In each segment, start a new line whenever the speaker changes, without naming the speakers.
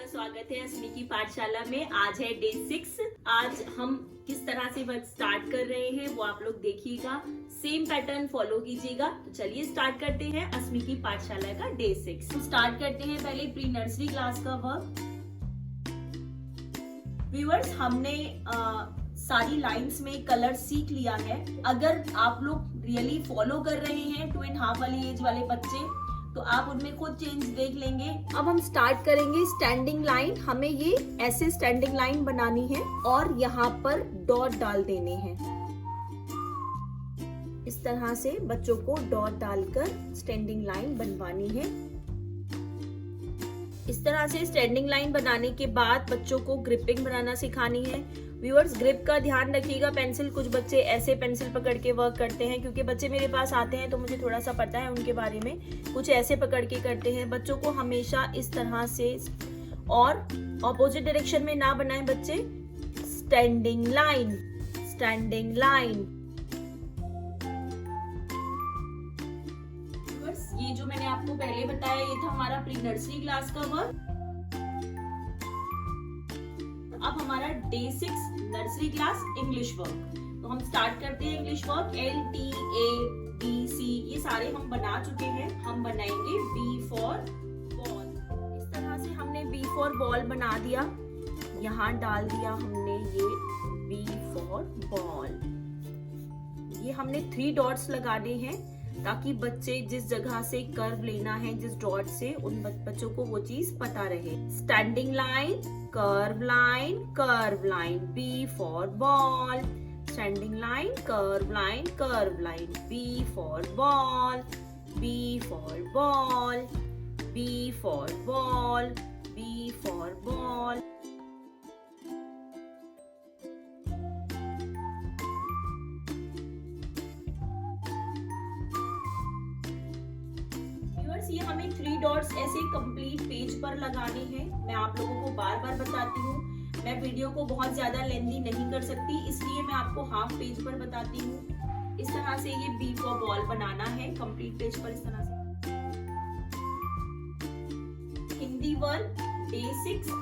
स्वागत है अस्मी की पाठशाला में। आज है डे 6। आज हम किस तरह से वर्क स्टार्ट कर रहे हैं वो आप लोग देखिएगा, सेम पैटर्न फॉलो कीजिएगा। तो चलिए स्टार्ट करते हैं अस्मी की पाठशाला का डे 6। हम स्टार्ट करते हैं पहले प्री नर्सरी क्लास का वर्क। व्यूअर्स, हमने सारी लाइंस में कलर सीख लिया है। अगर आप लोग रियली फॉलो कर रहे हैं 2.5 वाली एज वाले बच्चे, तो आप उनमें खुद चेंज देख लेंगे। अब हम स्टार्ट करेंगे स्टैंडिंग लाइन। हमें ये ऐसे स्टैंडिंग लाइन बनानी है और यहाँ पर डॉट डाल देने हैं। इस तरह से बच्चों को डॉट डालकर स्टैंडिंग लाइन बनवानी है। इस तरह से स्टैंडिंग लाइन बनाने के बाद बच्चों को ग्रिपिंग बनाना सिखानी है। व्यूअर्स, ग्रिप का ध्यान रखिएगा। पेंसिल, कुछ बच्चे ऐसे पेंसिल पकड़ के वर्क करते हैं, क्योंकि बच्चे मेरे पास आते हैं तो मुझे थोड़ा सा पता है उनके बारे में। कुछ ऐसे पकड़ के करते हैं। बच्चों को हमेशा इस तरह से और ऑपोजिट डायरेक्शन में ना बनाएं बच्चे। Standing line, standing line. ये जो मैंने आपको पहले बताया, ये था हमारा प्री नर्सरी क्लास का वर्क। अब हमारा day 6 nursery class English work. तो हम स्टार्ट करते हैं इंग्लिश वर्क। LTABC ये सारे हम बना चुके हैं। हम बनाएंगे B फॉर बॉल। इस तरह से हमने B फॉर बॉल बना दिया। यहाँ डाल दिया हमने ये B फॉर बॉल। ये हमने 3 डॉट्स लगाने हैं ताकि बच्चे जिस जगह से कर्व लेना है, जिस डॉट से, उन बच्चों को वो चीज पता रहे। Standing line, curve line, curve line, B for ball. Standing line, curve line, curve line, B for ball, B for ball, B for ball, B for ball. ये हमें 3 डॉट्स ऐसे कंप्लीट पेज पर लगाने हैं। मैं आप लोगों को बार बार बताती हूँ, मैं वीडियो को बहुत ज्यादा लेंथी नहीं कर सकती, इसलिए मैं आपको हाफ पेज पर बताती हूँ। इस तरह से ये B फॉर बॉल बनाना है कंप्लीट पेज पर। इस तरह से Hindi work day 6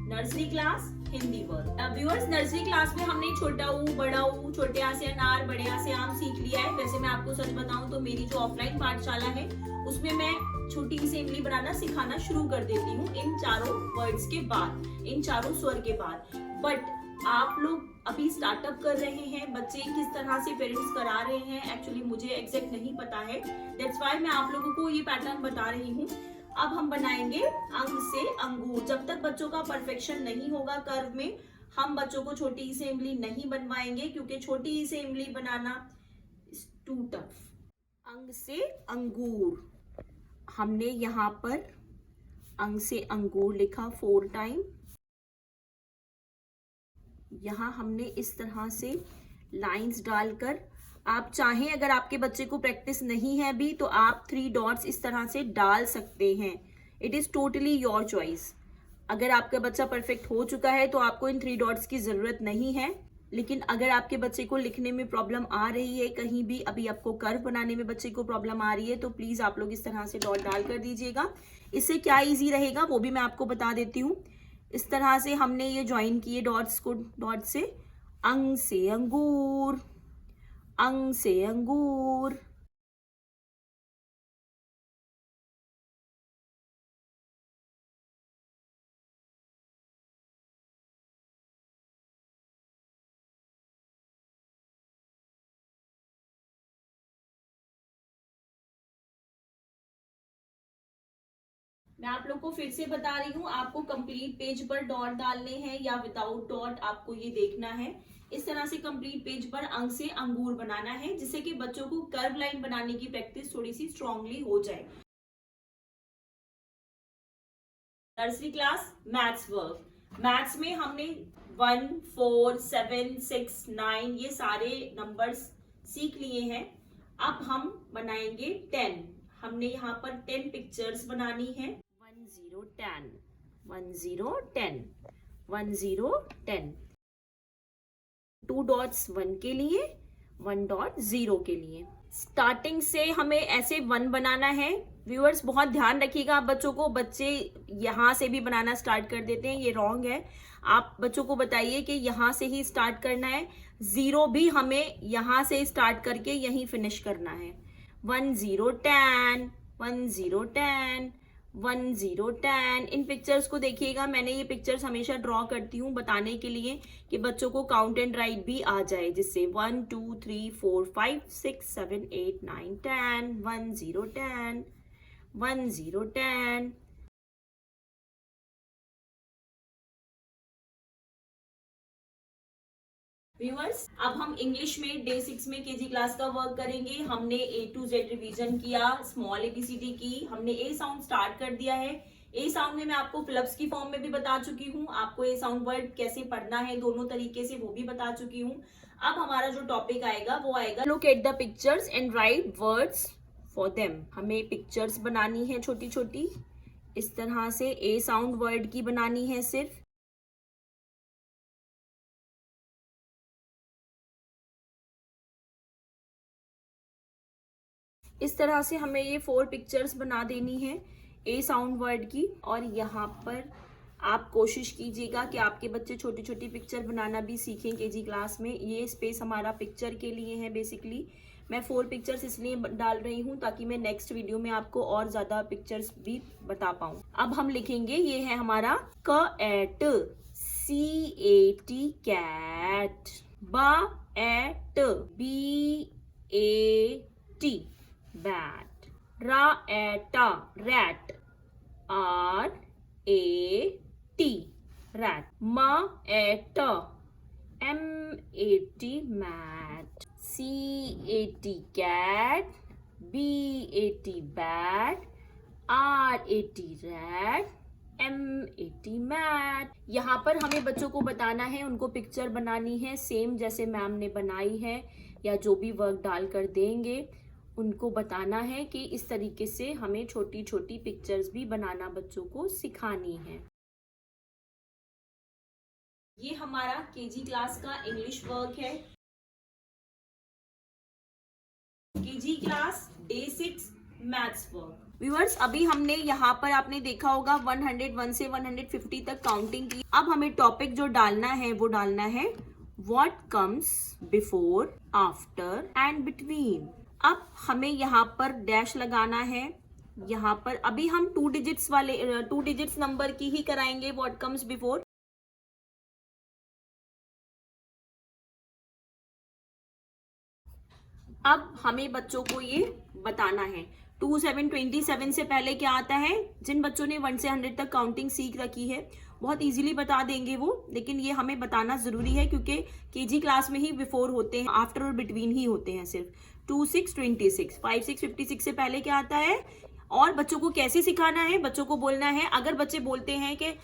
nursery class Hindi work. Viewers, nursery class में हमने छोटा ऊ, बड़ा ऊ, छोटे आ से अनार, बड़े आ से आम सीख लिया है। वैसे मैं आपको सच बताऊं तो मेरी जो ऑफलाइन पाठशाला है उसमें मैं छोटी सी इमली बनाना सिखाना शुरू कर देती हूँ इन चारों वर्ड्स के बाद, इन चारों स्वर के बाद। बट आप लोग अभी स्टार्टअप कर रहे हैं, बच्चे किस तरह से पेरेंट्स करा रहे हैं, एक्चुअली मुझे एग्जैक्ट नहीं पता है। दैट्स व्हाई मैं आप लोगों को ये पैटर्न बता रही हूँ। अब हम बनाएंगे अंग से अंगूर। जब तक बच्चों का परफेक्शन नहीं होगा कर्व में, हम बच्चों को छोटी सी इमली नहीं बनवाएंगे, क्योंकि छोटी सी इमली बनाना इज टू टफ। अंग से अंगूर, हमने यहाँ पर अंग से अंगूर लिखा 4 टाइम। यहाँ हमने इस तरह से लाइंस डालकर, आप चाहें अगर आपके बच्चे को प्रैक्टिस नहीं है अभी, तो आप 3 डॉट्स इस तरह से डाल सकते हैं। It is totally your choice. अगर आपका बच्चा परफेक्ट हो चुका है तो आपको इन 3 डॉट्स की जरूरत नहीं है। लेकिन अगर आपके बच्चे को लिखने में प्रॉब्लम आ रही है, कहीं भी अभी आपको कर्व बनाने में बच्चे को प्रॉब्लम आ रही है, तो प्लीज आप लोग इस तरह से डॉट डाल कर दीजिएगा। इससे क्या इजी रहेगा वो भी मैं आपको बता देती हूँ। इस तरह से हमने ये ज्वाइन किए डॉट्स को डॉट से। अंग से अंगूर, अंग से अंगूर। मैं आप लोग को फिर से बता रही हूँ, आपको कंप्लीट पेज पर डॉट डालने हैं या विदाउट डॉट, आपको ये देखना है। इस तरह से कंप्लीट पेज पर अंग से अंगूर बनाना है, जिससे कि बच्चों को कर्व लाइन बनाने की प्रैक्टिस थोड़ी सी स्ट्रांगली हो जाए। Nursery class maths work. Maths में हमने 1, 4, 7, 6, 9 ये सारे नंबर्स सीख लिए हैं। अब हम बनाएंगे 10। हमने यहाँ पर 10 पिक्चर्स बनानी है। 1 0 10, 1 0 10, 1 0 10। 2 डॉट्स 1 के लिए, 1 डॉट 0 के लिए। स्टार्टिंग से हमें ऐसे 1 बनाना है, व्यूअर्स बहुत ध्यान रखिएगा आप बच्चों को, बच्चे यहाँ से भी बनाना स्टार्ट कर देते हैं, ये रॉन्ग है। आप बच्चों को बताइए कि यहाँ से ही स्टार्ट करना है, 0 भी हमें यहाँ से स्टार्ट करके यहीं फिनिश करना है। 1 0 10, 1 0 10, 1 0 10। इन पिक्चर्स को देखिएगा, मैंने ये पिक्चर्स हमेशा ड्रॉ करती हूँ बताने के लिए कि बच्चों को काउंट एंड राइट भी आ जाए, जिससे 1 2 3 4 5 6 7 8 9 10, 1 0 10, 1 0 10। व्यूअर्स, अब हम इंग्लिश में डे 6 में केजी क्लास का वर्क करेंगे। हमने A to Z रिवीजन किया, स्मॉल ABCD की, हमने ए साउंड स्टार्ट कर दिया है। ए साउंड में मैं आपको फिलप्स की फॉर्म में भी बता चुकी हूँ, आपको ए साउंड वर्ड कैसे पढ़ना है दोनों तरीके से वो भी बता चुकी हूँ। अब हमारा जो टॉपिक आएगा वो आएगा look at the pictures and right words for them. हमें पिक्चर्स बनानी है छोटी छोटी, इस तरह से ए साउंड वर्ड की बनानी है सिर्फ। इस तरह से हमें ये 4 पिक्चर्स बना देनी है ए साउंड वर्ड की। और यहाँ पर आप कोशिश कीजिएगा कि आपके बच्चे छोटी छोटी पिक्चर बनाना भी सीखें केजी क्लास में। ये स्पेस हमारा पिक्चर के लिए है बेसिकली। मैं 4 पिक्चर्स इसलिए डाल रही हूँ ताकि मैं नेक्स्ट वीडियो में आपको और ज्यादा पिक्चर्स भी बता पाऊँ। अब हम लिखेंगे, ये है हमारा cat, CAT cat, bat, BAT bat, raeta rat, RAT rat, maeta MAT mat, CAT cat, BAT bat, RAT rat, MAT mat। यहाँ पर हमें बच्चों को बताना है, उनको पिक्चर बनानी है सेम जैसे मैम ने बनाई है, या जो भी वर्क डाल कर देंगे उनको बताना है कि इस तरीके से हमें छोटी छोटी पिक्चर्स भी बनाना बच्चों को सिखानी है। ये हमारा केजी क्लास का इंग्लिश वर्क है। KG class day 6 maths work. Viewers, अभी हमने यहाँ पर आपने देखा होगा 101 से 150 तक काउंटिंग की। अब हमें टॉपिक जो डालना है वो डालना है what comes before, after and between. अब हमें यहाँ पर डैश लगाना है। यहाँ पर अभी हम 2 डिजिट्स वाले 2 डिजिट्स नंबर की ही कराएंगे व्हाट कम्स बिफोर। अब हमें बच्चों को ये बताना है 2 7 27 से पहले क्या आता है। जिन बच्चों ने 1 से 100 तक काउंटिंग सीख रखी है बहुत इजीली बता देंगे वो, लेकिन ये हमें बताना जरूरी है क्योंकि केजी क्लास में ही बिफोर होते हैं, आफ्टर और बिटवीन ही होते हैं सिर्फ। 2 6 26, 5 6 56 से पहले क्या आता है। और बच्चों को कैसे सिखाना है, बच्चों को बोलना है, अगर बच्चे बोलते हैं कि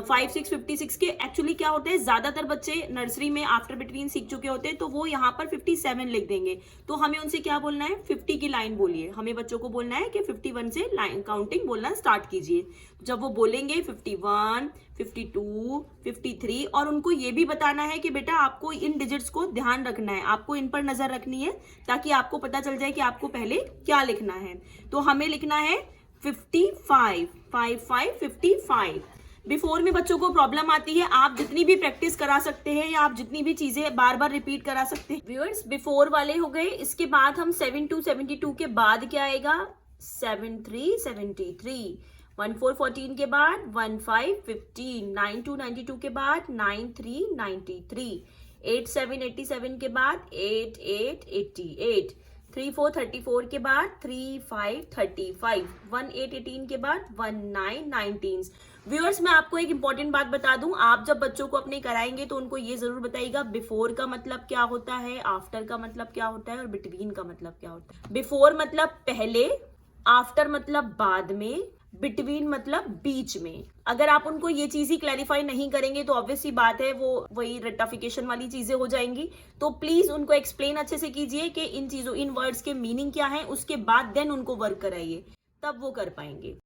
5 6 56 के एक्चुअली क्या होता है, ज्यादातर बच्चे नर्सरी में आफ्टर बिटवीन सीख चुके होते हैं तो वो यहाँ पर 57 लिख देंगे। तो हमें उनसे क्या बोलना है, 50 की लाइन बोलिए। हमें बच्चों को बोलना है कि 51 से लाइन काउंटिंग बोलना स्टार्ट कीजिए। जब वो बोलेंगे 51 52 53, और उनको ये भी बताना है कि बेटा आपको इन डिजिट्स को ध्यान रखना है, आपको इन पर नजर रखनी है ताकि आपको पता चल जाए कि आपको पहले क्या लिखना है। तो हमें लिखना है 55 55 55। बिफोर में बच्चों को प्रॉब्लम आती है, आप जितनी भी प्रैक्टिस करा सकते हैं या आप जितनी भी चीजें बार बार रिपीट करा सकते हैं। व्यूअर्स, बिफोर वाले हो गए। इसके बाद हम 72 72 के बाद क्या आएगा, 73 73, 14 14 के बाद 15 15, 92 92 के बाद 93 93, 87 87 के बाद 88 88, 34 34 के बाद 35 35, 18 18 के बाद 19 19। व्यूअर्स, मैं आपको एक इंपॉर्टेंट बात बता दूं, आप जब बच्चों को अपने कराएंगे तो उनको ये जरूर बताइएगा बिफोर का मतलब क्या होता है, आफ्टर का मतलब क्या होता है और बिटवीन का मतलब क्या होता है। बिफोर मतलब पहले, आफ्टर मतलब बाद में, बिटवीन मतलब बीच में। अगर आप उनको ये चीज ही क्लैरिफाई नहीं करेंगे तो ऑब्वियसली बात है वो वही रेक्टिफिकेशन वाली चीजें हो जाएंगी। तो प्लीज उनको एक्सप्लेन अच्छे से कीजिए कि इन चीजों, इन वर्ड्स के मीनिंग क्या है, उसके बाद देन उनको वर्क कराइए, तब वो कर पाएंगे।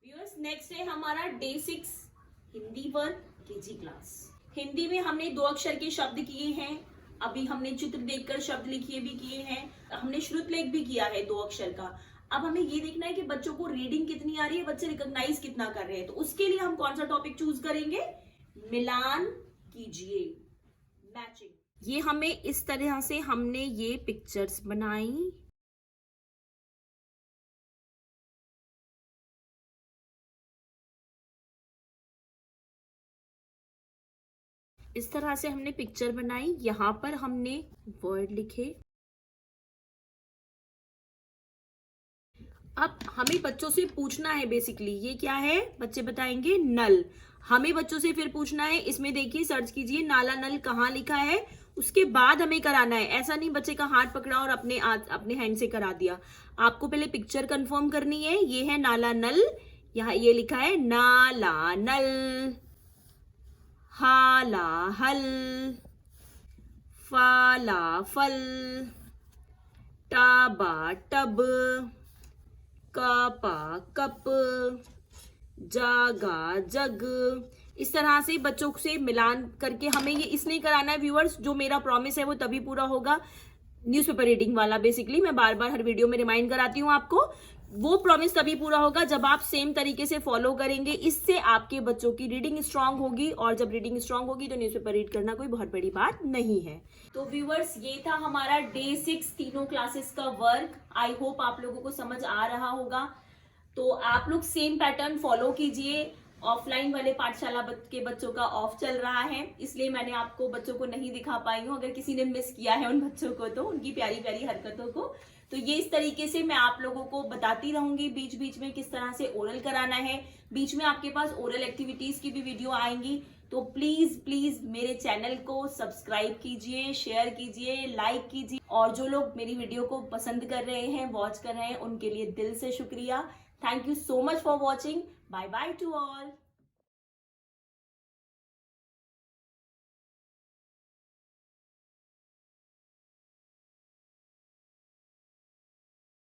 व्यूअर्स, नेक्स्ट है हमारा day 6 Hindi work KG class. Hindi में हमने 2 अक्षर के शब्द किए हैं, अभी हमने चित्र देखकर शब्द लिखिए भी किए हैं, हमने श्रुतलेख भी किया है 2 अक्षर का। अब हमें ये देखना है कि बच्चों को रीडिंग कितनी आ रही है, बच्चे रिकॉग्नाइज कितना कर रहे हैं। तो उसके लिए हम कौन सा टॉपिक चूज करेंगे, मिलान कीजिए, मैचिंग। ये हमें इस तरह से हमने ये पिक्चर्स बनाई, इस तरह से हमने पिक्चर बनाई। यहां पर हमने वर्ड लिखे। अब हमें बच्चों से पूछना है, बेसिकली ये क्या है, बच्चे बताएंगे नल। हमें बच्चों से फिर पूछना है, इसमें देखिए सर्च कीजिए नाला नल कहाँ लिखा है, उसके बाद हमें कराना है। ऐसा नहीं बच्चे का हाथ पकड़ा और अपने हैंड से करा दिया। आपको पहले पिक्चर कंफर्म करनी है। ये है नाला नल, यहाँ ये लिखा है नाला नल, हाला हल, फाला फल, टाबा टब, कपा कप, जागा जग। इस तरह से बच्चों से मिलान करके हमें ये इसलिए कराना है व्यूअर्स, जो मेरा प्रॉमिस है वो तभी पूरा होगा, न्यूज़पेपर रीडिंग वाला। बेसिकली मैं बार बार हर वीडियो में रिमाइंड कराती हूँ आपको, वो प्रॉमिस तभी पूरा होगा जब आप सेम तरीके से फॉलो करेंगे। इससे आपके बच्चों की रीडिंग स्ट्रांग होगी, और जब रीडिंग स्ट्रांग होगी तो न्यूज़पेपर रीड करना कोई बहुत बड़ी बात नहीं है। तो व्यूअर्स, ये था हमारा डे 6 तीनों क्लासेस का वर्क। आई होप आप लोगों को समझ आ रहा होगा। तो आप लोग सेम पैटर्न फॉलो कीजिए। ऑफलाइन वाले पाठशाला के बच्चों का ऑफ चल रहा है, इसलिए मैंने आपको बच्चों को नहीं दिखा पाई हूँ। अगर किसी ने मिस किया है उन बच्चों को, तो उनकी प्यारी प्यारी हरकतों को, तो ये इस तरीके से मैं आप लोगों को बताती रहूंगी बीच बीच में किस तरह से ओरल कराना है। बीच में आपके पास ओरल एक्टिविटीज की भी वीडियो आएंगी। तो प्लीज प्लीज मेरे चैनल को सब्सक्राइब कीजिए, शेयर कीजिए, लाइक कीजिए, और जो लोग मेरी वीडियो को पसंद कर रहे हैं, वॉच कर रहे हैं, उनके लिए दिल से शुक्रिया। Thank you so much for watching. Bye bye to all.